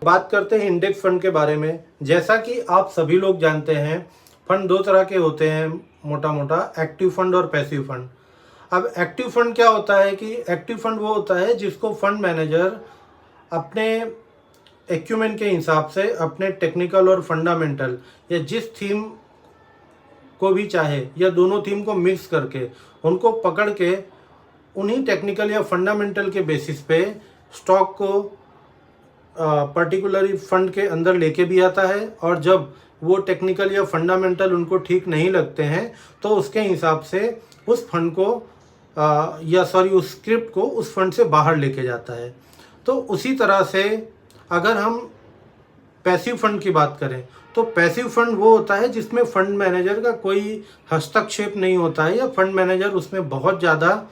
बात करते हैं इंडेक्स फंड के बारे में। जैसा कि आप सभी लोग जानते हैं, फंड दो तरह के होते हैं मोटा मोटा, एक्टिव फंड और पैसिव फंड। अब एक्टिव फंड क्या होता है कि एक्टिव फंड वो होता है जिसको फंड मैनेजर अपने एक्यूमेंट के हिसाब से, अपने टेक्निकल और फंडामेंटल या जिस थीम को भी चाहे या दोनों थीम को मिक्स करके उनको पकड़ के उन्हीं टेक्निकल या फंडामेंटल के बेसिस पे स्टॉक को पर्टिकुलरली फंड के अंदर लेके भी आता है, और जब वो टेक्निकल या फंडामेंटल उनको ठीक नहीं लगते हैं तो उसके हिसाब से उस फंड को उस स्क्रिप्ट को उस फंड से बाहर लेके जाता है। तो उसी तरह से अगर हम पैसिव फंड की बात करें तो पैसिव फंड वो होता है जिसमें फंड मैनेजर का कोई हस्तक्षेप नहीं होता है, या फंड मैनेजर उसमें बहुत ज़्यादा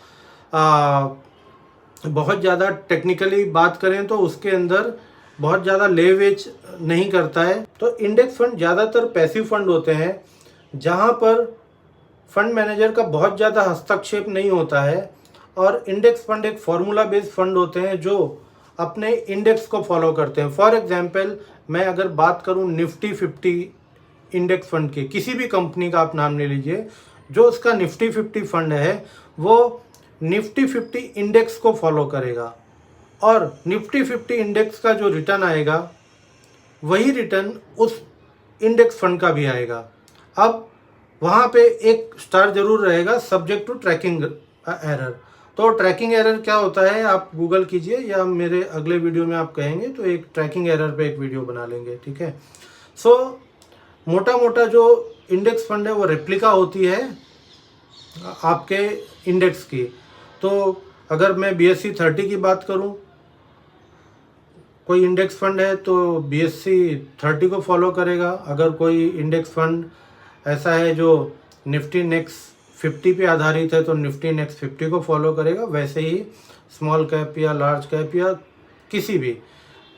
टेक्निकली बात करें तो उसके अंदर बहुत ज़्यादा लेवेज नहीं करता है। तो इंडेक्स फंड ज़्यादातर पैसिव फंड होते हैं जहाँ पर फंड मैनेजर का बहुत ज़्यादा हस्तक्षेप नहीं होता है, और इंडेक्स फंड एक फार्मूला बेस्ड फंड होते हैं जो अपने इंडेक्स को फॉलो करते हैं। फॉर एग्जांपल मैं अगर बात करूं निफ्टी 50 इंडेक्स फंड के, किसी भी कंपनी का आप नाम ले लीजिए, जो उसका निफ्टी 50 फंड है वो निफ्टी 50 इंडेक्स को फॉलो करेगा, और निफ्टी 50 इंडेक्स का जो रिटर्न आएगा वही रिटर्न उस इंडेक्स फंड का भी आएगा। अब वहाँ पे एक स्टार जरूर रहेगा, सब्जेक्ट टू ट्रैकिंग एरर। तो ट्रैकिंग एरर क्या होता है आप गूगल कीजिए, या मेरे अगले वीडियो में आप कहेंगे तो एक ट्रैकिंग एरर पे एक वीडियो बना लेंगे, ठीक है। सो मोटा मोटा जो इंडेक्स फंड है वो रेप्लिका होती है आपके इंडेक्स की। तो अगर मैं BSE 30 की बात करूं, कोई इंडेक्स फंड है तो BSE 30 को फॉलो करेगा। अगर कोई इंडेक्स फंड ऐसा है जो निफ्टी नेक्स्ट 50 पे आधारित है तो निफ्टी नेक्स्ट 50 को फॉलो करेगा। वैसे ही स्मॉल कैप या लार्ज कैप या किसी भी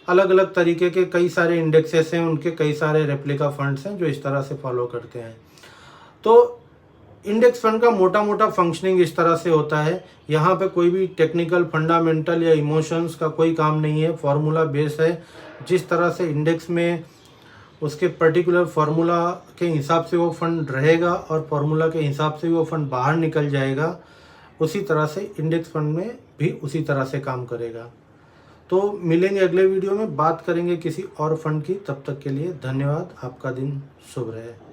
अलग अलग तरीके के कई सारे इंडेक्सेस हैं, उनके कई सारे रेप्लिका फंड्स हैं जो इस तरह से फॉलो करते हैं। तो इंडेक्स फंड का मोटा मोटा फंक्शनिंग इस तरह से होता है। यहाँ पे कोई भी टेक्निकल, फंडामेंटल या इमोशंस का कोई काम नहीं है, फॉर्मूला बेस है। जिस तरह से इंडेक्स में उसके पर्टिकुलर फार्मूला के हिसाब से वो फंड रहेगा और फार्मूला के हिसाब से वो फंड बाहर निकल जाएगा, उसी तरह से इंडेक्स फंड में भी उसी तरह से काम करेगा। तो मिलेंगे अगले वीडियो में, बात करेंगे किसी और फंड की। तब तक के लिए धन्यवाद। आपका दिन शुभ रहे।